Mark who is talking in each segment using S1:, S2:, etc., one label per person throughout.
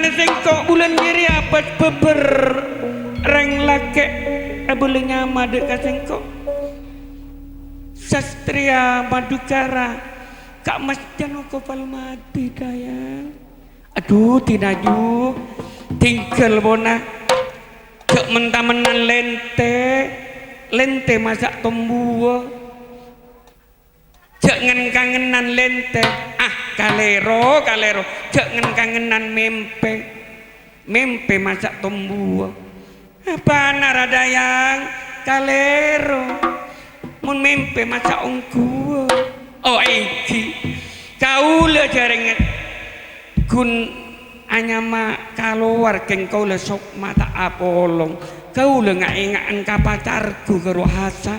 S1: kesengkok bulan kiri apa beber reng lake boleh nyama dek kesengkok sastria madukara Kak Mas Janoko Palmati dayang aduh tinaju tinggal bona kek mentamenan lente masak tombuo jangan kangenan lente kalero jangan kangenan mempe masak tombuo apa narada yang kalero mun mempe masak ongkuo oh iki kau le jaringan kun anyama keluar geng kau le sok mata apolong kau le nggak ingaan kapacarku ke rohasa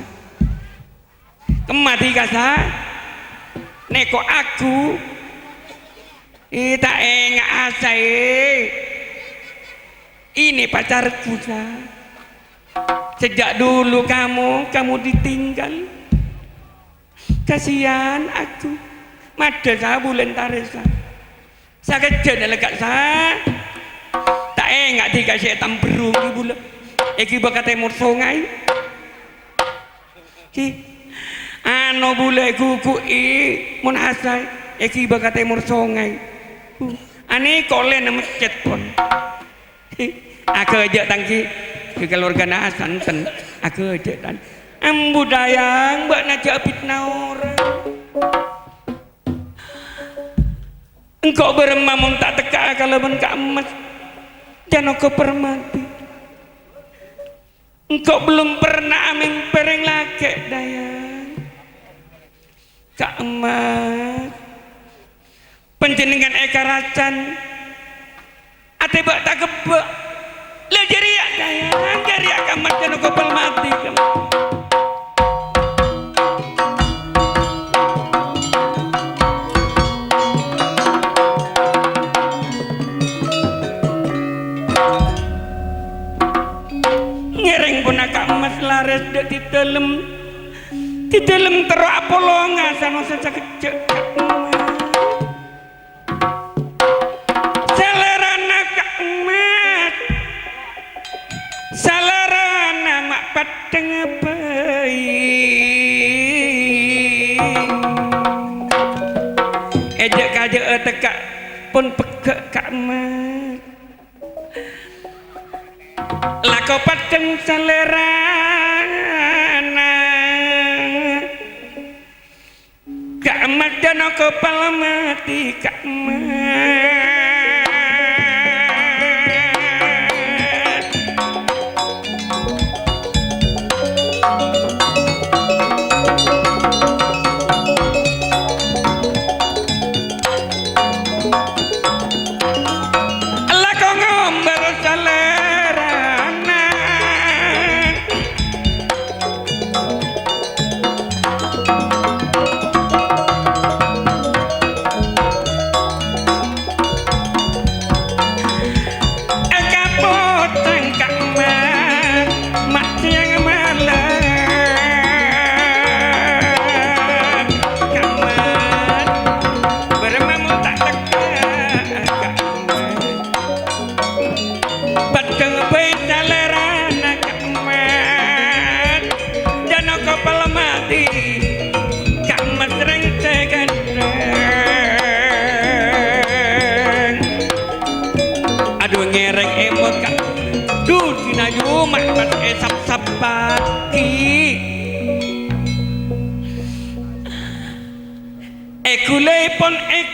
S1: kemati kasa neko aku tak enggak asai ini pacarku sejak dulu kamu ditinggal kasihan aku mada sa bulan taresa sa kejen lega sa tak enggak dikasih tamberung di bulan iki bakat timur sungai ki ano bule kuku mun asai iki bakat timur sungai ane kolen masjid pun aku aja tangki ke keluarga na santen aku aja tan ambudayang mbak najak fitnah orang engkau beremamun tak teka kalau Kak Mas Janoko Permati engkau belum pernah amin pereng lagi dayang Kak Mas penjenengan eka racan ate bak tak kebak le jeriak dayang jeriak Kak Mas Janoko Permati ngereng pun Kak Mas lares dek di dalam teruk apolonga sana saja kecek salerana Kak Mas salerana mak padeng bayi ejek kajek tekak pun pegek Kak Mas lako padeng salerana Kak Mas Janoko Palmati Kak Mas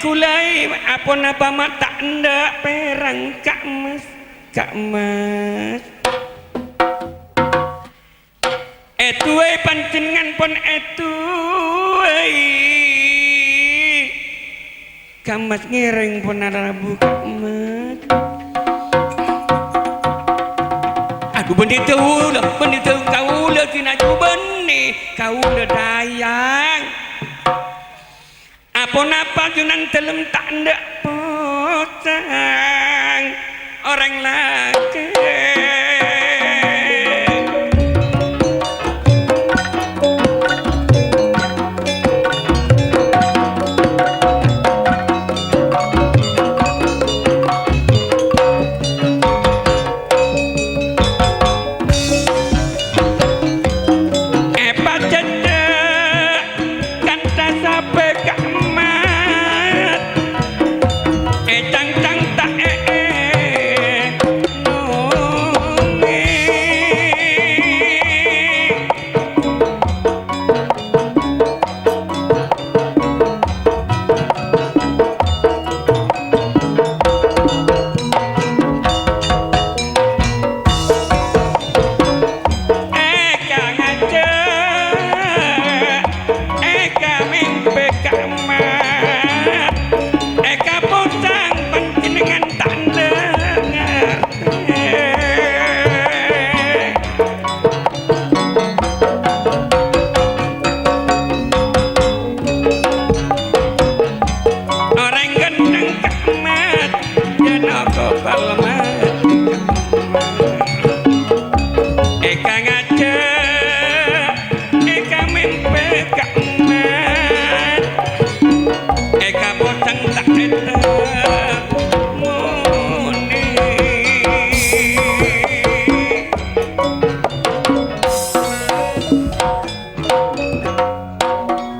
S1: ekulai apa napa mata ndak perang Kak Mas etuai panjenengan pun etuai Kak Mas ngiring pun arabu Kak Mas aduh benih tahu kau lagi nak benih kau dayang apa napa junan dalam tak ndak potang orang lagi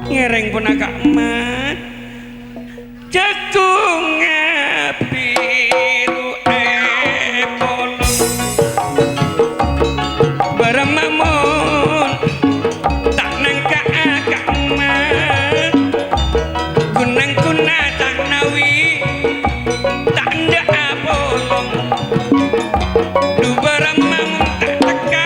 S1: ngereng pun agak emat jagung biru polong bareng mamun tak nangka agak emat gunang kuna tak nawi tak ndak polong du bareng mamun tak teka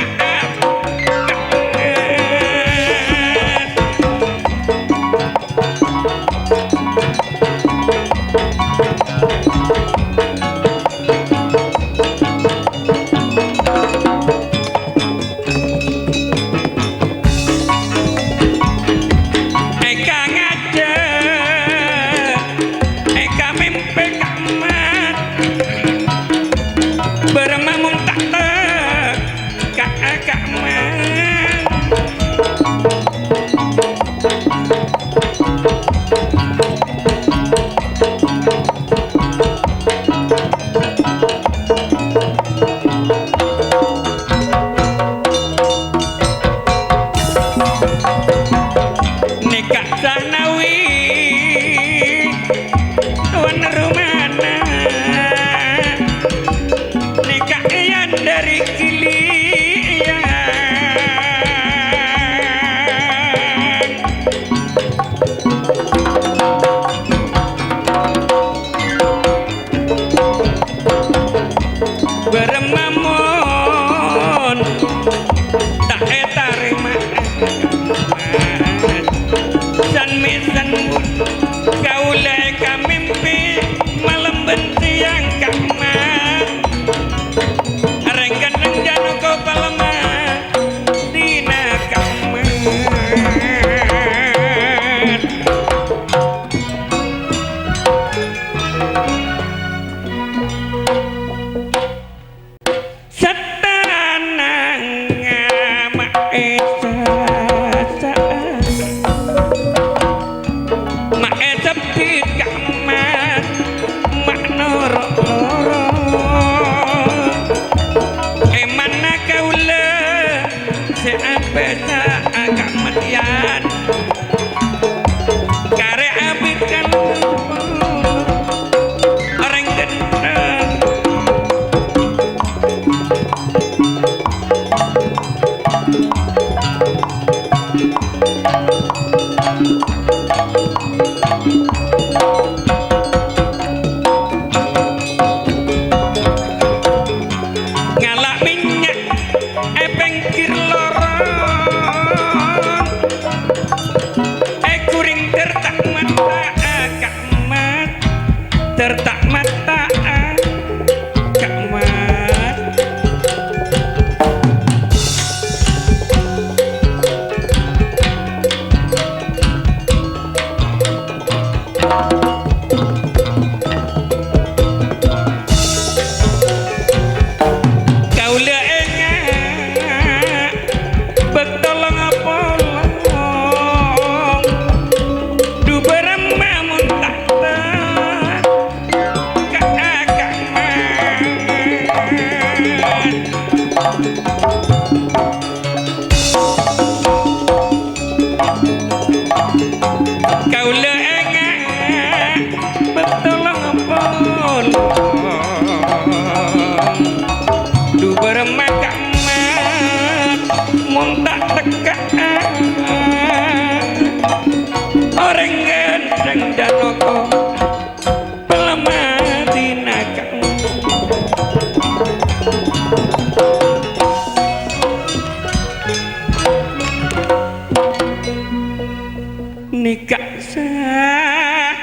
S1: nikah sanawi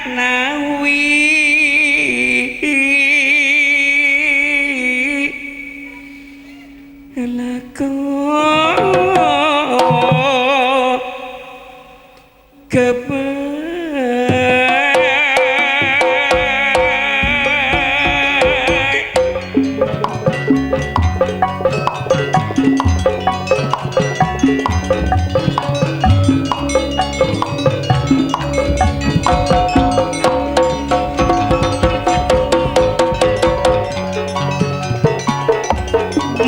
S1: lakon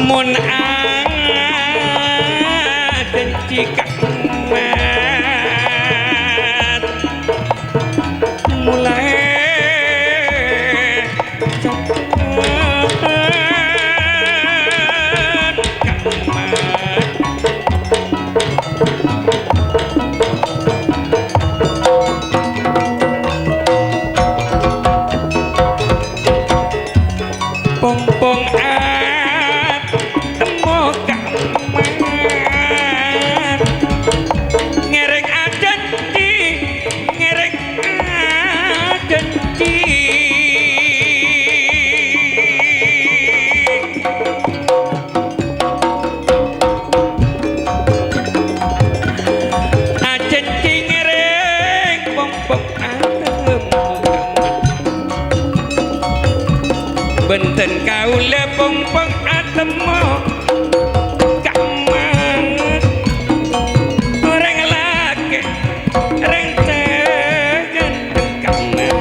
S1: mun janji kamat mulai pompong temu kaman ngerek janji ngerek janji janji ngerek pompong benten kaula pompong atemo kaman orang laki orang tegan kaman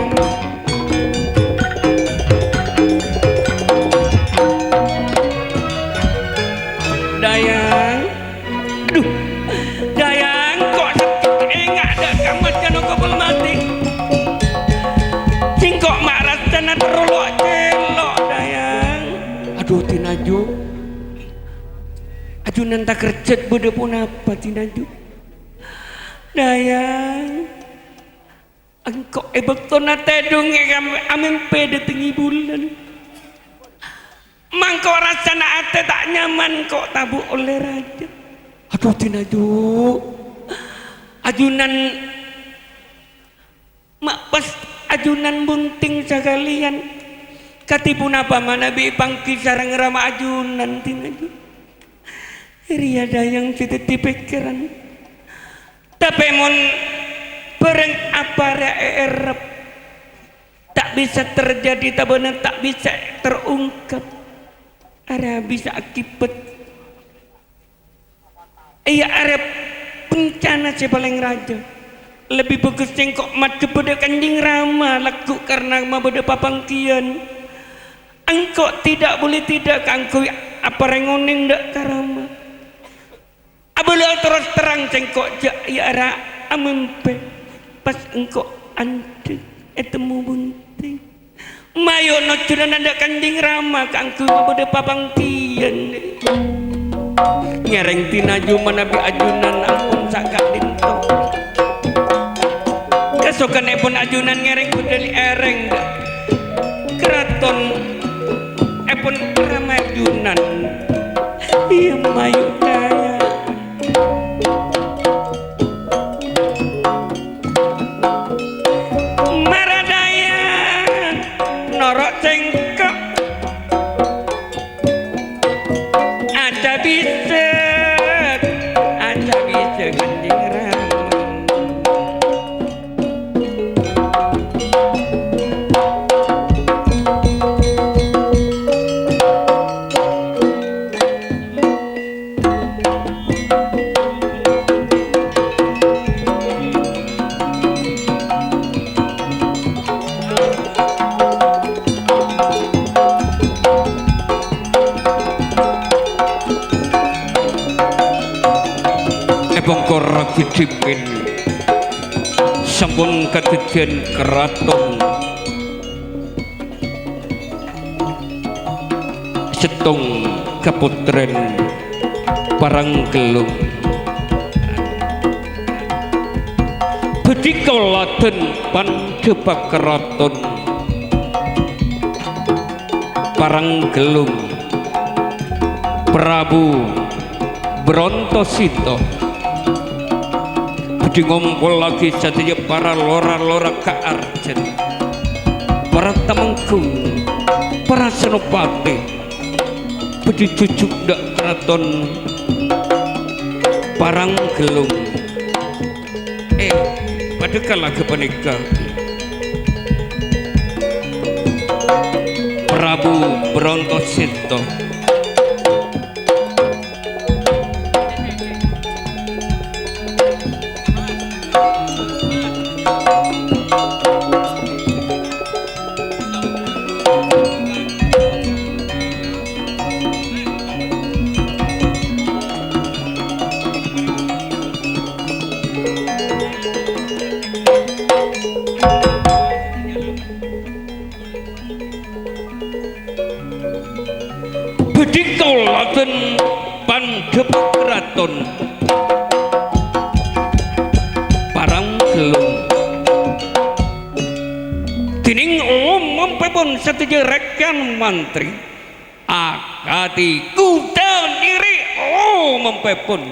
S1: dayang duh dayang kok enggak ada kamat jano kau belum mati singkok maras jana terulok aduh tinaju ajunan tak kerjet beda pun apa tinaju dayang engkau bektona tedung amin pede tinggi bulan mangkau rasana ate tak nyaman kok tabu oleh raja aduh tinaju ajunan mak pas ajunan bunting sekalian katipun apa mana bi pangki sarang rama ajunan tinaju ria dayang titip pikiran tapi mon bareng apa erep tak bisa terjadi tak benar tak bisa terungkap ada bisa akibat iya arep bencana si paling raja lebih bagus cengkok mat kepada kanjing rama laku karena ma beda papangkian engkau tidak boleh tidak engkau apa rengoning ndak karama abula terus terang cengkok ya ara amempe pas engkau ante etemu bunting mayo no curan ndak kanjing rama engkau pada papangkian nyereng tinaju manabi ajunan ampun sakak dinto kesokan pun ajunan ngereng budali ereng keraton pun ramajunan iya mayu daya maradaya norok cengkok ada bisa kanjing rama bongkor kidipin sampun ketidian keraton Setung Kaputren Paranggelung bedika laden pandhebak keraton Paranggelung Prabu Brontosito di ngumpul lagi satya para lora-lora kaarjen para temenggung para senopati bedi jujuk dak keraton Paranggelung pada kala kepenika Prabu Brontosito mandhep kraton Paranggelung dening umumipun sedaya rekan mantri akati kuda niri umumipun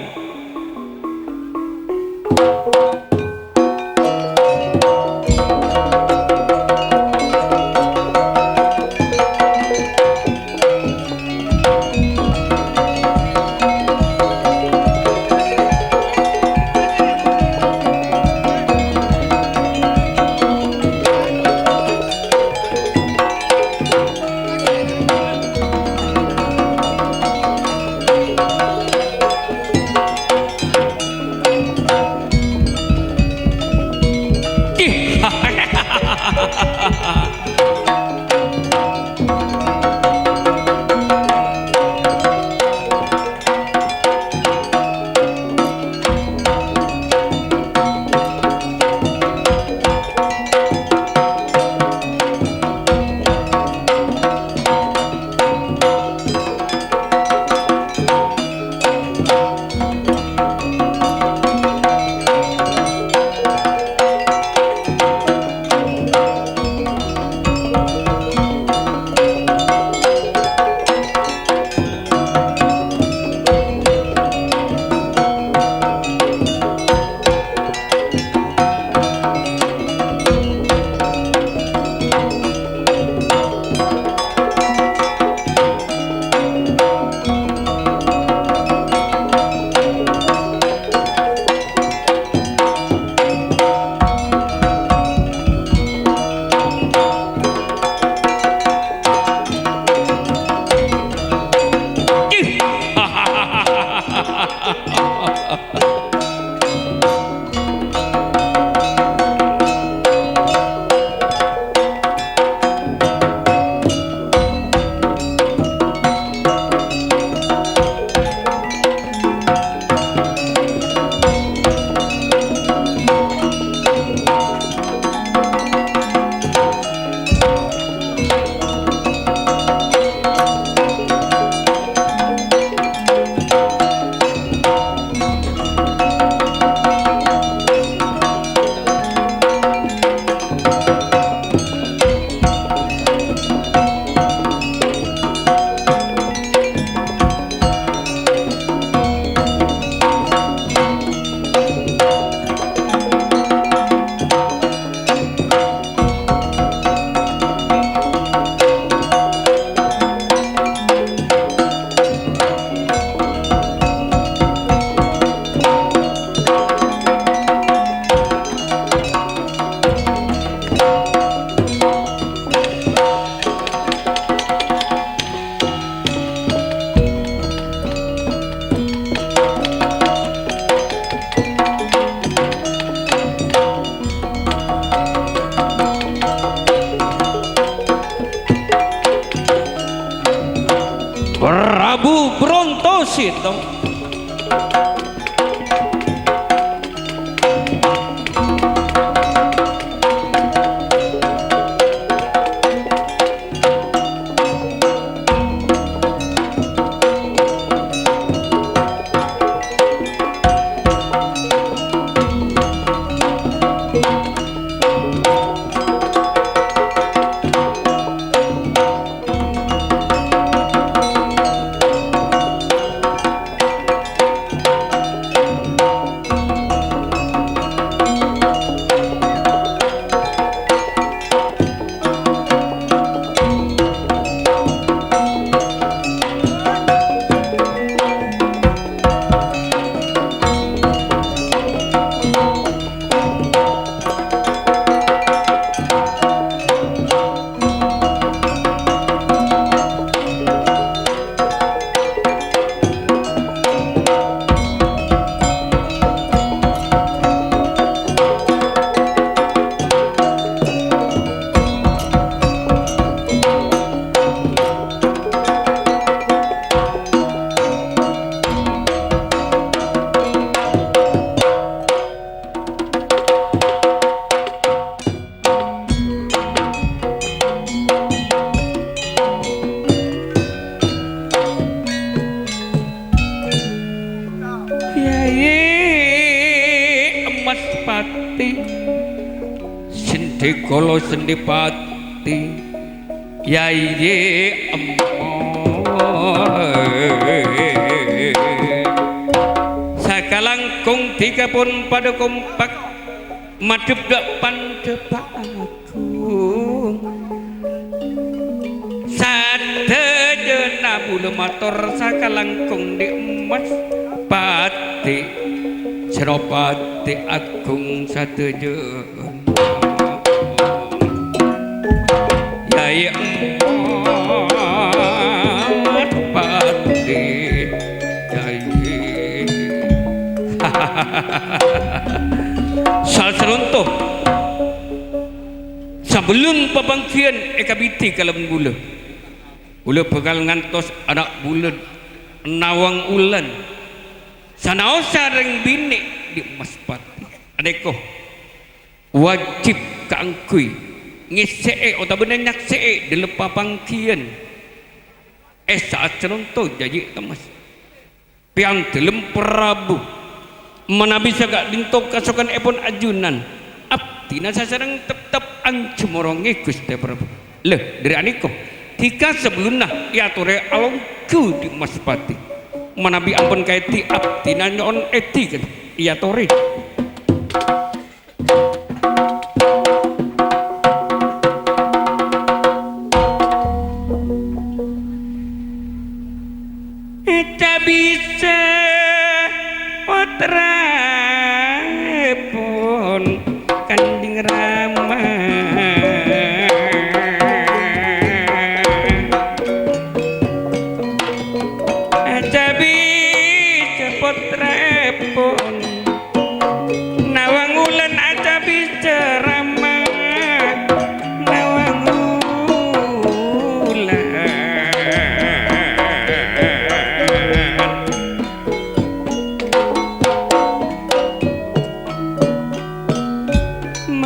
S1: Prabu Brontosito Sikolo Sendipati Yai sakalangkung tiga pun pada kompak madep dak pandepak aku sadejena bulu motor sakalangkung di emas pati Senopati Agung sadejena Yai Emat Pati Yai Salseruntuh sebelum pabangkian ekabiti kalam gula bakal ngantos anak bulan nawang ulan sanaosa reng bini di Mas Pati adeko wajib kaangkui ngisee atau bener nyaksee di lepa pangkian saat contoh jadi temas piang dalam Prabu mana bisa gak dintok kasokan epon ajunan abdi nasa sarang tetap ancumurongi Gusti Prabu leh dari aniko tika sebelumnya ya tore alongku di Mas Pati mana bi ampun kaiti abdi nanyon eti kan ya tore bisa potrapun Kanjeng Rama aja bisa potrapun nawang ulan aja bisa Rama nawang ulan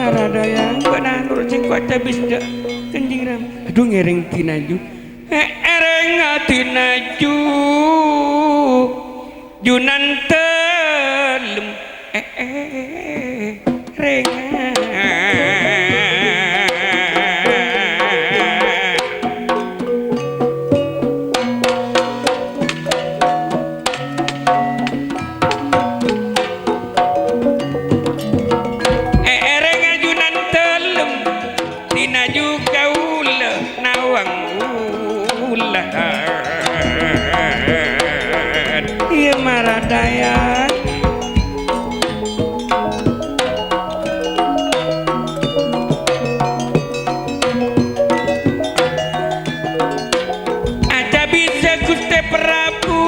S1: maradayang benar sing kuat habis dak Kanjeng Ram aduh ngereng tinaju ereng tinaju junan telem rengan iya maradaya aja bisa Gusti Prabu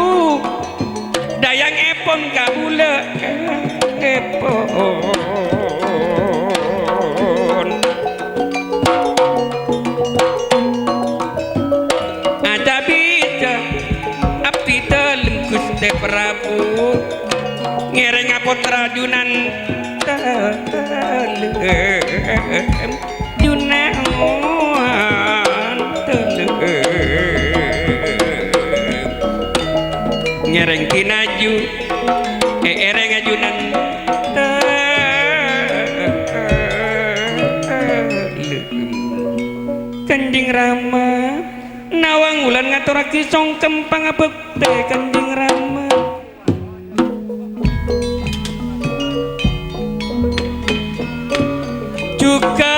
S1: dayang epon kaula epon Gusti Prabu ngereng apotra junan telem junan telem ngereng kinaju ereng ajunan telem Kanjeng Rama nawang ulan ngaturake songkem pangabekti Kanjeng Rama juga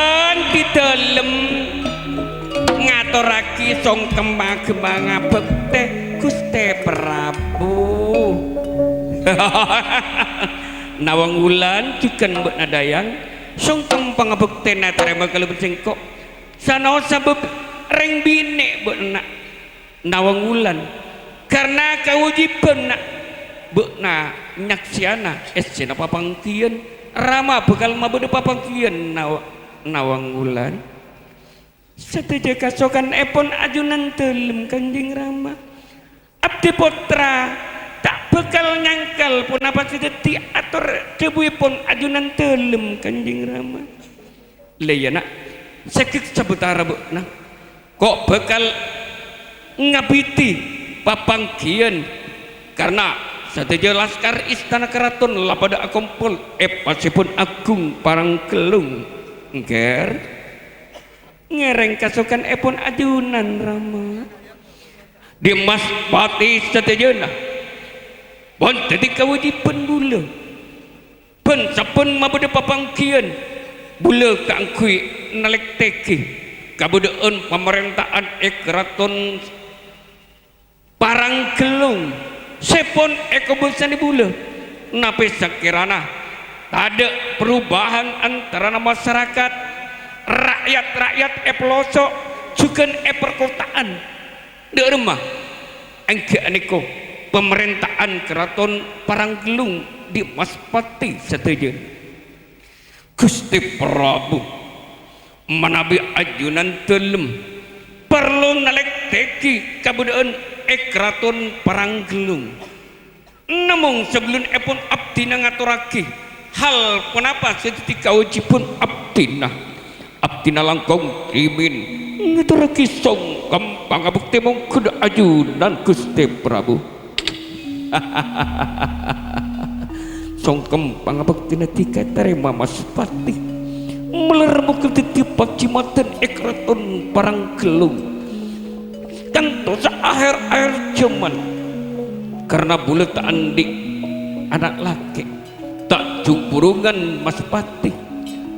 S1: di dalam ngaturake songkem pangabekti Gusti Prabu nawang ulan juga mbok nadayang songkem pangabekti natarema kalebet singkok sanosa reng bine benak nawang ulan karena kewajiban nak benak nyaksiana esena papangkian Rama bekal mabude papangkian nawang ulan seteja kasokan epon ajunan telem Kanjeng Rama abdi putra tak bekal nyangkal pun apa sedeti atur cebuipun ajunan telem Kanjeng Rama leyana sekik sabutara benak kok bakal ngabiti papangkian karena sateja laskar istana keraton lapada akumpul pasipun agung parang kelung ngger ngereng kasukan epon ajunan Rama Dimas Pati satejana pun tadi kewajiban bula pun sapun mabuda papangkian bula kangkui nalek teki kabudaan pemerintahan Keraton Paranggelung sepon ekobusan di bula napi sekirana tak ada perubahan antara masyarakat rakyat pelosok juga perkotaan di rumah engke aniko pemerintahan Keraton Paranggelung di Maspati setuju Gusti Prabu manabi ajunan telem perlu nalek teki kabudaan Keraton Paranggelung namun sebelum epon abdina ngaturaki hal kenapa seketika wajibun abdina langkong imin ngaturaki songkam pangabukti mongkod ajunan Gusti Prabu songkam pangabukti natika terima Maspati melermuk ketitipak cimatan Keraton Paranggelung tentu seakhir-akhir zaman karena bulat andik anak laki tak jumburungan Maspati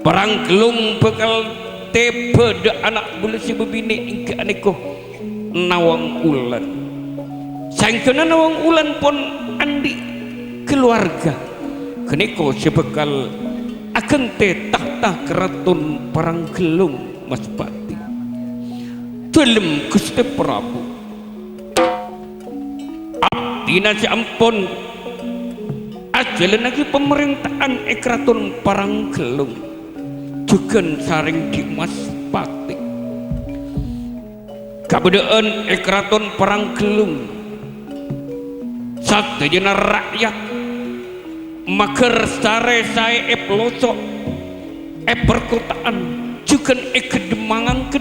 S1: Paranggelung bekal tebe de anak bulat si bebini ingke aneko Nawang Ulan sangkena Nawang Ulan pun andi keluarga keneko si bekal akan te tahta Keraton Paranggelung Maspati dalam Gusti Prabu abdina si ampun ajalan lagi pemerintahan Keraton Paranggelung juga saring di Maspati kabudaan Keraton Paranggelung satejana rakyat mager sare sae pelosok perkotaan juga kedemangan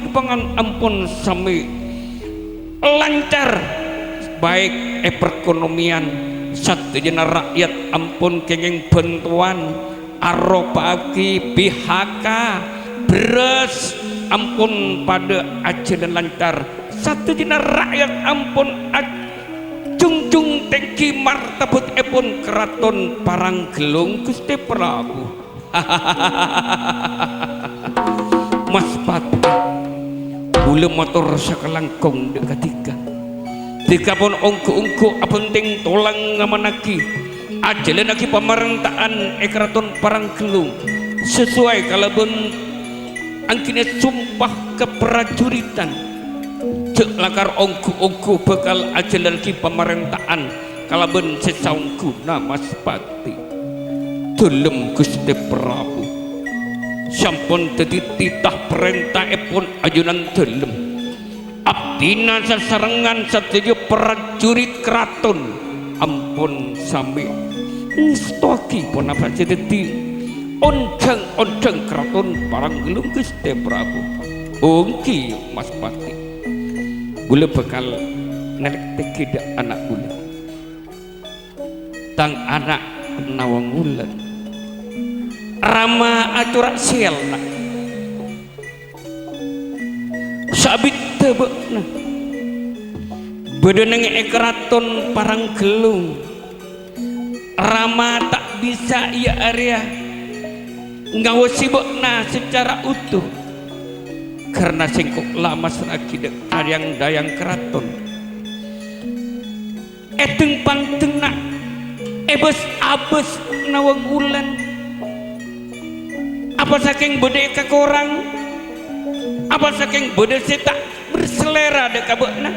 S1: ampun sami lancar baik perekonomian satejana rakyat ampun kenging bantuan aropaki BHK beres ampun pada aja dan lancar satejana rakyat ampun jungjung tengki martabat epon Keraton Paranggelung Gusti Prabu Maspati bule motor sakalangkong dekatika tika pun ongko-ongko apenting tolang ngamanaki ajalan lagi pemerintahan Keraton Paranggelung sesuai kalabun angkine sumpah keprajuritan cek lakar ongko-ongko bekal ajalan lagi pemerintahan kalabun sesaungku nama Maspati dalam Gusti Prabu sampun dadi titah perintah epon ajunan dalam abdina sasarengan satya prajurit keraton ampun sami ngestoki pun apa dadi ondang Keraton Paranggelung Gusti Prabu ongki Maspati bule bekal nelek tekida anak bule tang anak Nawang Ulan Rama acurak sielna sabit tebekna bedeneng Keraton Paranggelung Rama tak bisa ia area ngawasibokna secara utuh karena singkuk lama seragi dayang keraton eteng pantengna ebes abes Nawang Ulan apa saking bode kakorang apa saking bode tak berselera dek abekna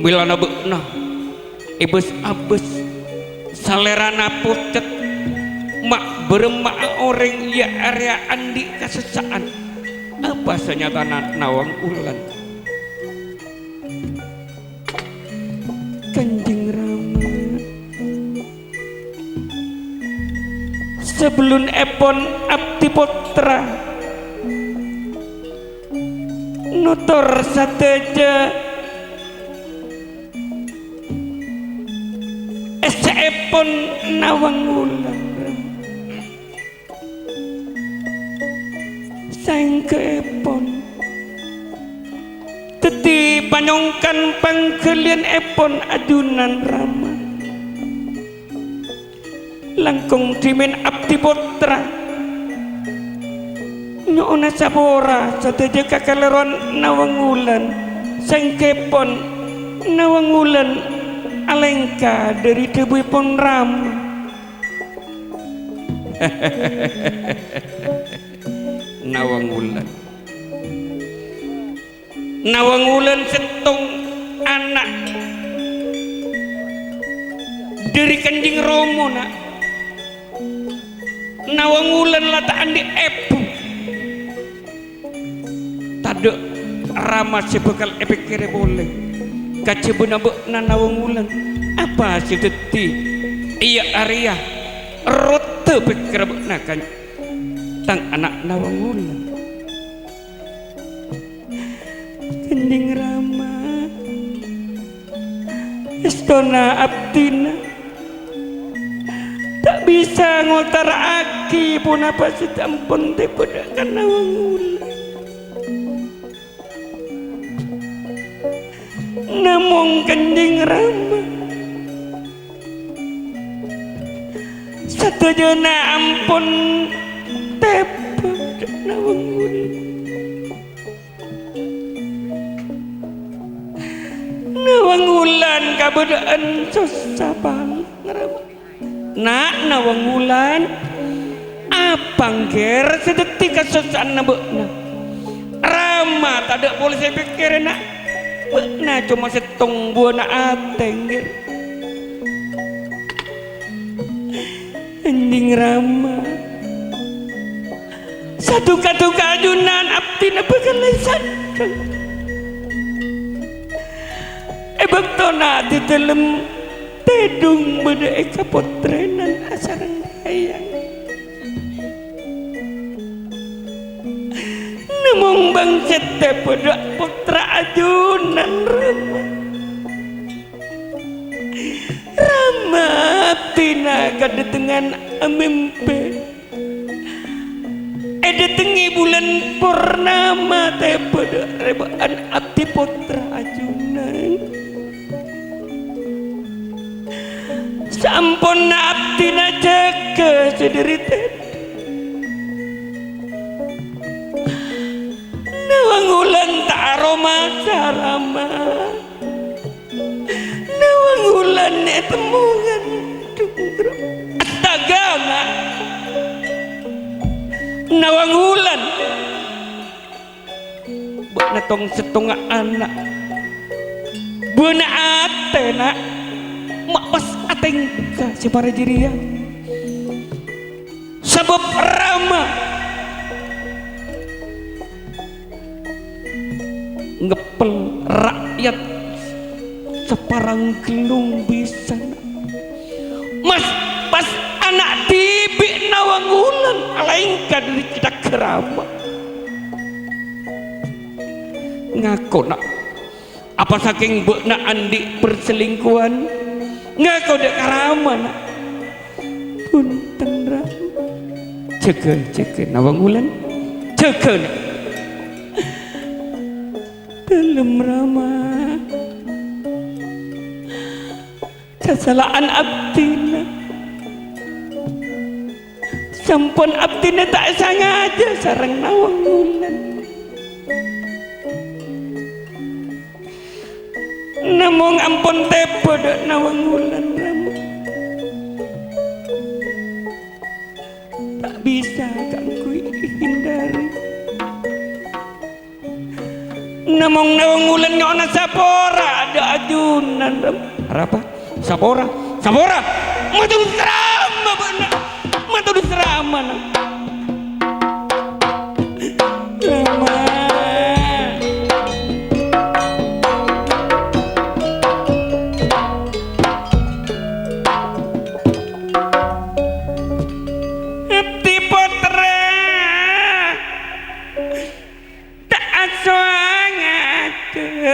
S1: bilana bekna ibes abes salerana putet mak beremak orang ya area andi kesesaan apa senyata Nawang Ulan Kanjeng Rama sebelum epon abdi putra nutur sateja epon Nawang Ulan Sangkepon teti panyongkan pangkelian epon adunan Rama langkung dimen abdi putra nyona sabora sateja kakaleron nawangulan sangkepon nawangulan alengka dari debuipun Rama. Nawangulan setong anak dari Kanjeng Romo nak Nawangulan lataan di epu tade Rama sebekal epekere boleh kacebuna bekna Nawangulan apa sih teti iya Arya rote pikir bekna kan tang anak Nawangulan Kanjeng Rama istana abdina tak bisa ngotar aki pun apa sih tampon te pedakan Nawangulan namung Kanjeng Rama satu jana ampun tepe Nawangulan Nawangulan kabudaan sosabal Rama nak Nawangulan apang ger sedetik kesusahan nabekna Rama tak ada boleh saya pikir nak bekna cuma setong buana ateng ger Kanjeng Rama satu katu kajunan abdi nabakan lesan bektona di dalam tedung beda eka potrenan asarang dayang namung bangset pada putra ajunan Rama tina kadetengan amempe detengi bulan purnama teh pada rebaan abdi putra ajunan sampun abdi na jaga sederita Nawangulan tak aroma sarama Nawangulan temungan dungro astaga nak Nawangulan buat natong setengah anak buana ate nak mak pas ateng ka si para jiria sebab Rama ngepel rakyat separang gelung bisa mas pas anak tibi Nawangulan alengka dari kita kerama ngaku nak apa saking bekna andi perselingkuhan ngaku dek karama nak punten Rama ceke Nawangulan ceke nak dalam Rama kesalahan abdina sampun abdina tak sengaja sareng Nawangulan namung ampun tepo dek Nawangulan Rama tak bisa kangku hindari namung Nawangulan nyona sapora ada ajunan Rama apa sapora matu serama bener matu serama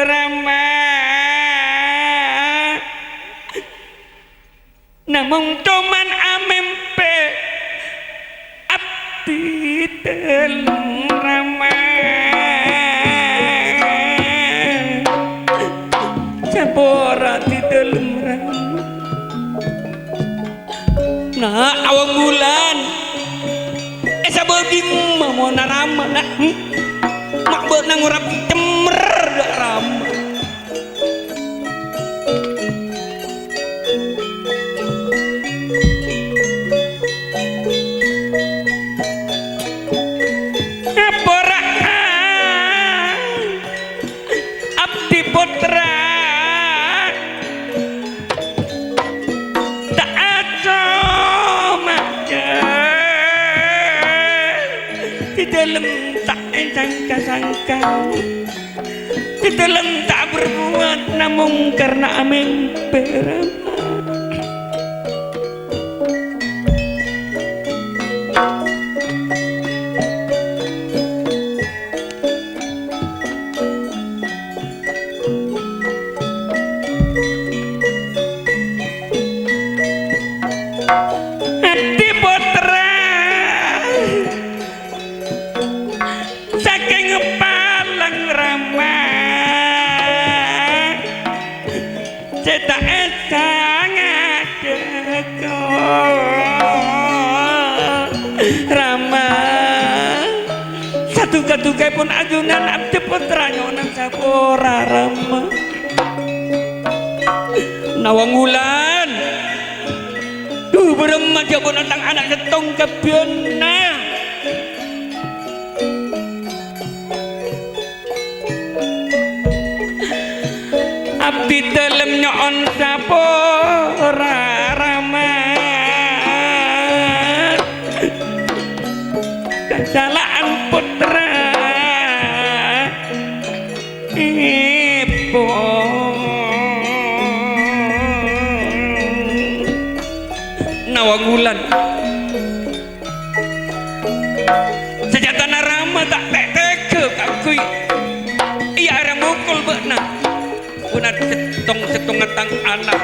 S1: Rama namung cuman amempe abdi telung Rama ngurap cemer dak Rama. Apora abdi putra tak aco maja di dalam tak sangka-sangka, di dalam tak berbuat namun karena amin berama. Abdi putra saking palang Rama cetak sangat deko Rama satu ketukai pun agungan abdi putra nyonang sapora Rama. Nawang Wulan duh beremaja pun tentang anak setong kebiona abdi dalam nyon sapora Rama kesalahan putra ibu Nawang Wulan sejatana Rama tak teke kakui iya ada mukul bekna benar setong ngetang anak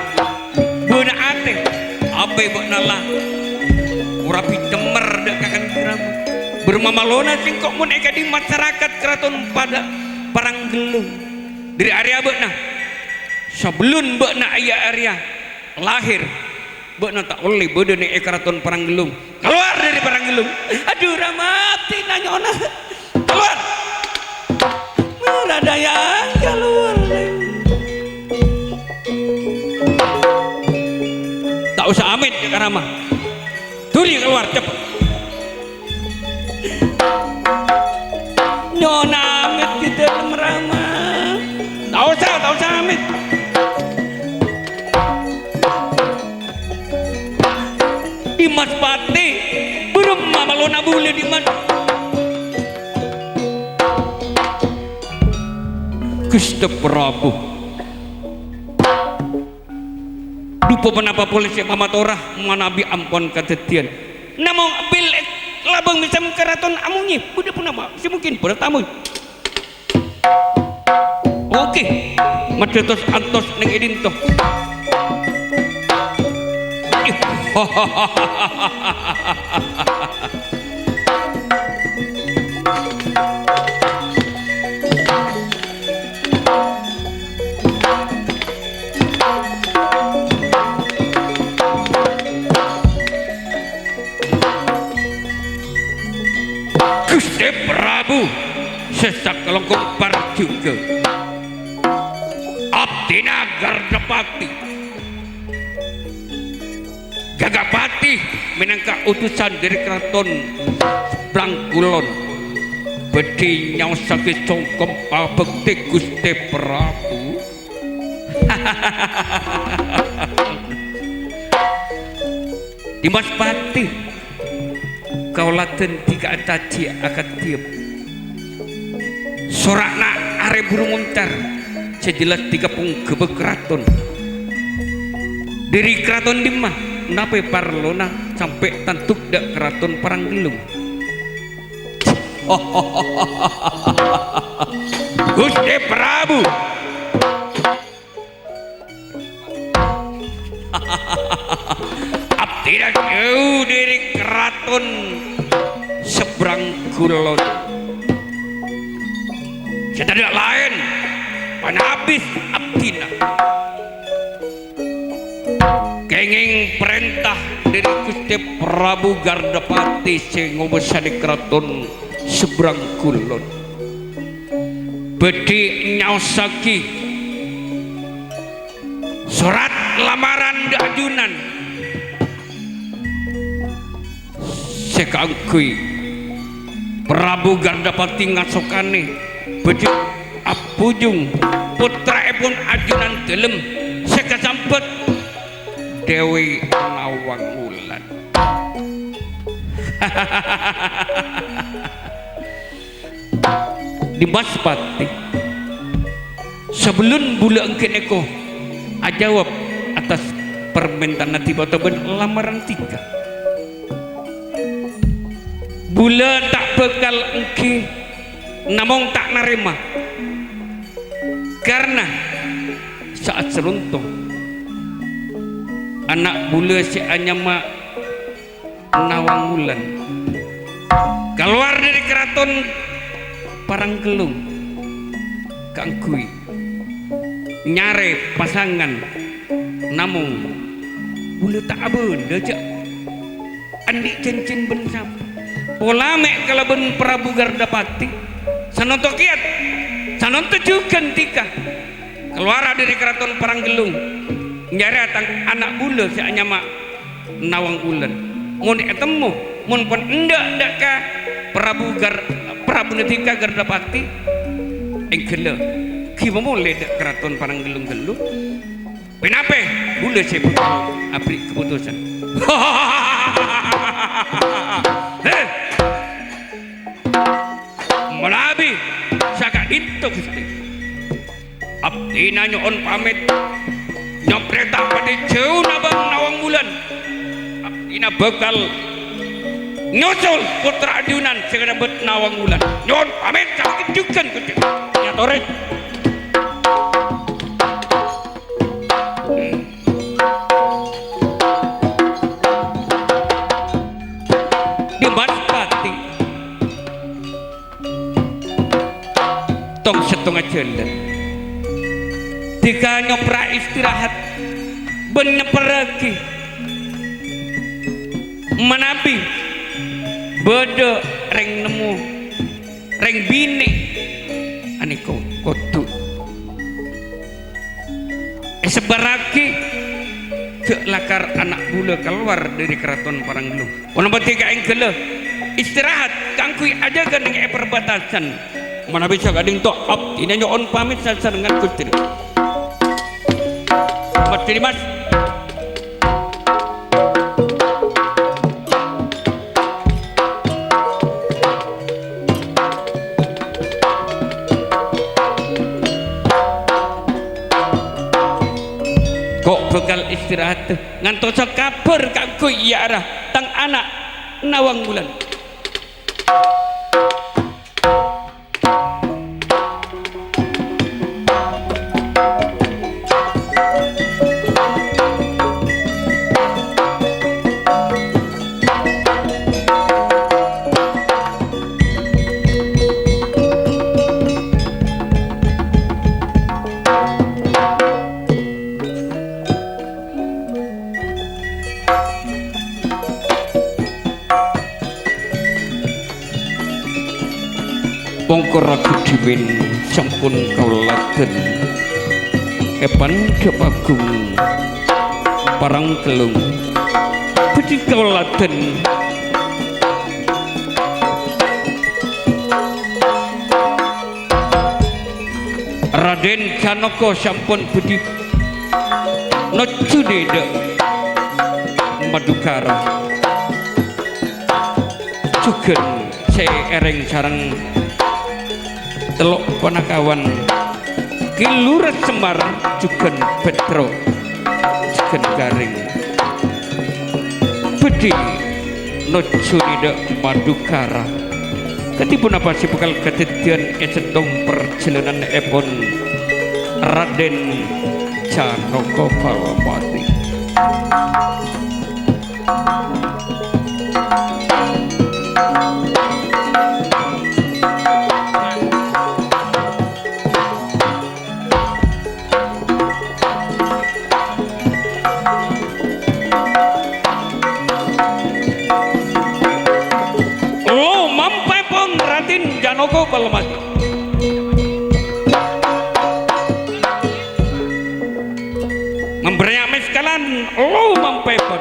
S1: benar ate apa bekna lah urapi temer dek kakan Rama bermamalona singkok mun eka di masyarakat keraton pada Paranggelung dari area bekna sebelum bekna ayah area lahir bekna tak oleh bodoh nih keraton Paranggelung keluar dari Paranggelung. Aduh Rama nanya ona keluar merada yang keluar tak usah amit ya Rama tuli keluar cepet nyona amit di dalam Rama tak usah amit Dimas Pati belum mamalona boleh Dimas Gusti Prabu dupa penapa polisi pamatorah manabi ampon kadetian namong bil labang bisa keraton amunyi udah pun nama si mungkin pada tamu oke madetos antos neng edinto Gusti Prabu sesak kelongkong parjuga Abdina Gardapati Gagapati minangka utusan dari keraton Brangkulon bedhe nyaosake congkom pabekti Gusti Prabu. Dimas Pati kaulaten tiga ataji akad tiap sorakna are burung muncar sejelas tiga pung gebek keraton dari keraton Dimah nape parlona sampai tantuk dak keraton Paranggelung. Gusti Prabu tidak jauh dari keraton seberang kulon tidak lain panabis Abdina kenging perintah dari Gusti Prabu Gardapati sing ngobesani keraton seberang kulon Bedi nyaosaki surat lamaran ajunan sekangkui Prabu Gardapati ngasokane bedi apujung putra epun ajunan gelem sekasampet Dewi Nawang Wulan. Di Baspati sebelum bula engke eko ajawab atas permintaan tiba ben lamaran tiga bula tak bekal engke namong tak narima karena saat seruntung anak bula si anyama Nawang Wulan keluar dari keraton Paranggelung kangkui nyare pasangan namung bulu tak benda cak andik cincin ben sap pola mek kalau ben Prabu Gardapati sanonto kiat sanonto juga tika keluar dari keraton Paranggelung nyare atang anak bulu si anyama Nawang Wulan mun etemu mun pun ndak ka Prabu Netika Gardapati engkele kiba mulai dek keraton Paranggelung gelu penape boleh saya apri keputusan Malabi saka itu Gusti abdi nyoon pamit nyopreta pada jauh nabang Nawang Wulan abdi bakal nyusul putra adunan segera bet Nawang Wulan nyon pamit sakit juga ya tore di Baspati tong setengah jalan jika nyopra istirahat bener pergi menabi bodoh reng nemu reng bini aniko kotu sebaraki ke lakar anak bula keluar dari keraton Paranggelung orang bertiga yang gele istirahat kangkui aja kan dengan perbatasan mana bisa gading tok up ini nyoon pamit sasar dengan kutri materi mas kok bekal istirahat ngantos kabar kanggo iya arah tang anak Nawang Wulan Pongkor aku diwin sampun kaulaken epan depagung Paranggelung bedi kaulaken Raden Janaka sampun bedi nocudede Madukara juga saya ereng sarang telok Panakawan Kilurat Semar juga Petro juga Garing bedi nocunida Madukara ketipun apa si bekal ketitian esedong perjalanan epon Raden Janaka Palawati Janaka Palawati panjenengan lo mempepon.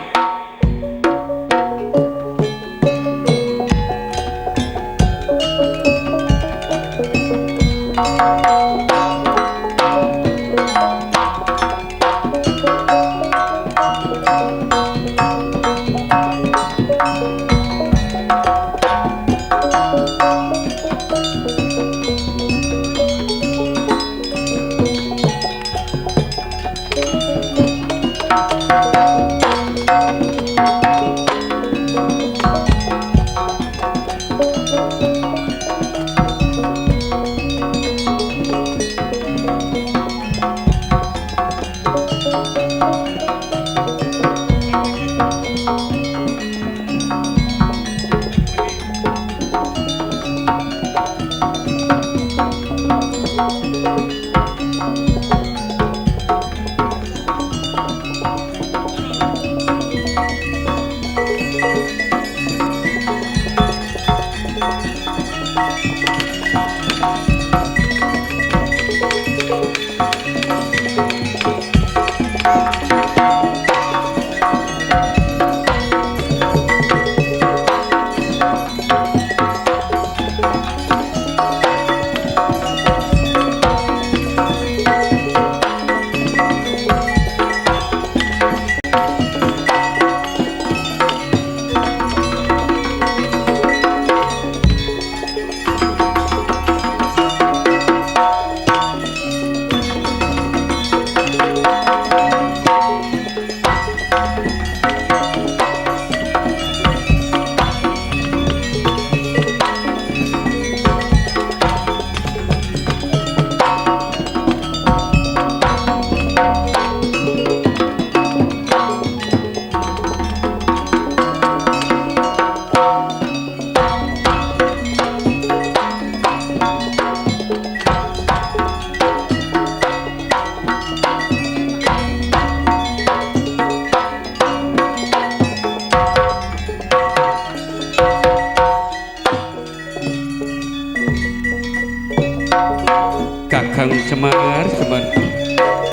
S1: Kakang Semar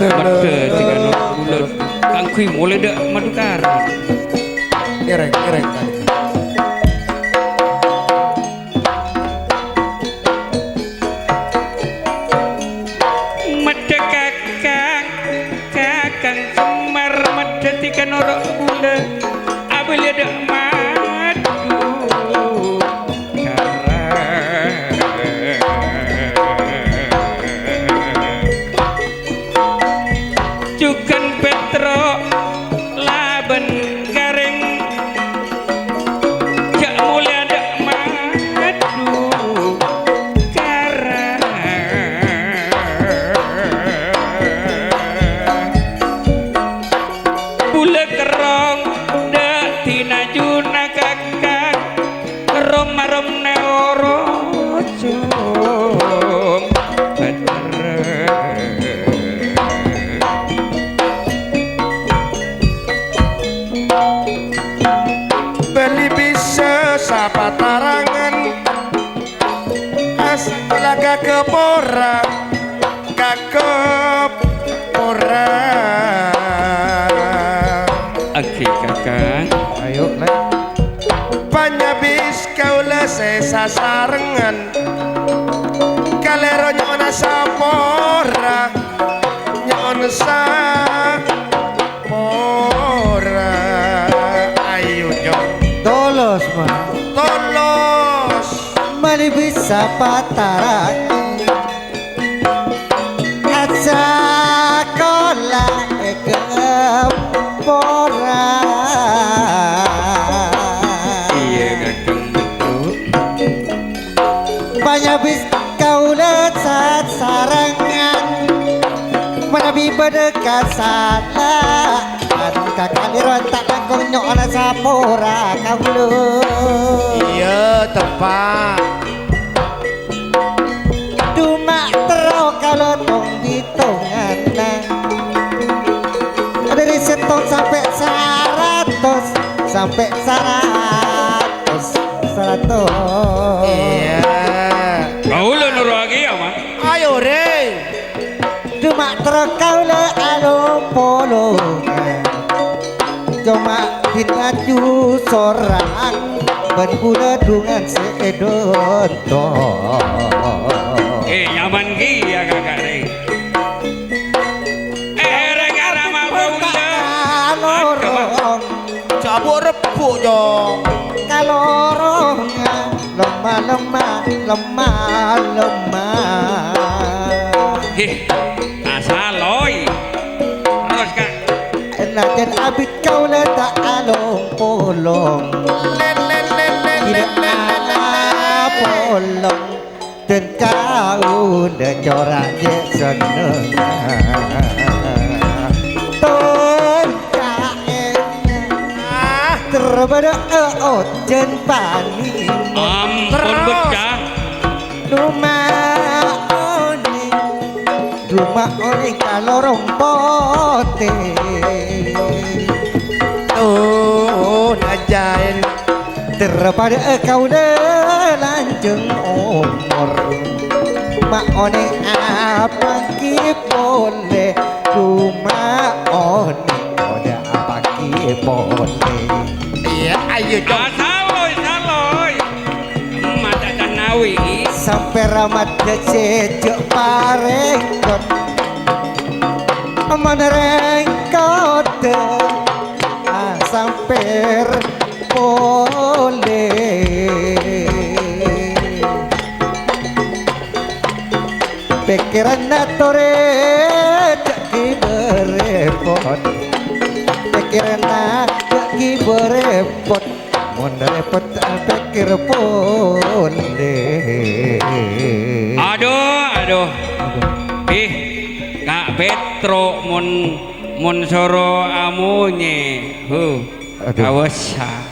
S1: Mada tiga bulan Kang Kui mulai dak Madukara
S2: Erek tadi.
S1: Mada Kakang Semar Mada tiga bulan Abeli dak Jukan Petro Laban Garing Jak mulia dak madu Kara Bula kerong dak tinajuna kakak Rom-rom neorojo
S2: Patarangan astilah kakepora
S1: Oke kakak
S2: ayo lek panyabis kaula sesa sarengan kalero nyona sapora nyona sapora ayo nyona
S3: Tolos mah mali bisa pataran aja kola ekepora
S1: iya kakang betul
S3: banyak bis kaulet saat sarangan menabi berdekat salah dan kakak dirontak nangkong nyok ala sapora kaulu
S2: iya tepat
S3: Dumak terau kalau tong ditongan dari setong sampai 100
S2: iya
S1: kau lo nuru lagi ya mah
S2: ayo re
S3: Dumak terau kalau alo polo cuma dinaju sorang berbuna dengan seedon
S1: nyaman ki ya kakak deh reng arama baula
S3: kalorong
S2: cabut repuk dong
S3: kalorong lemah
S1: asaloy terus kak
S3: najan abid kau letak along polong tidak polong dan kau dah corak je seneng ton kaen terbada jen pani
S1: ampun bocah
S3: rumah oni kalorong pote
S2: najain
S3: daripada kau lanjeng umur mak oni apa ki boleh rumah oni ada apa ki boleh
S2: iya ayo jong
S1: saloy mata tanawi
S3: sampai ramat sejak parengkot menerengkot sampai boleh pikiran natore jadi berepot pikiran jadi berepot mun repot pikir boleh
S1: aduh Kak Petro mun soro amunye
S3: Aduh.
S1: awasa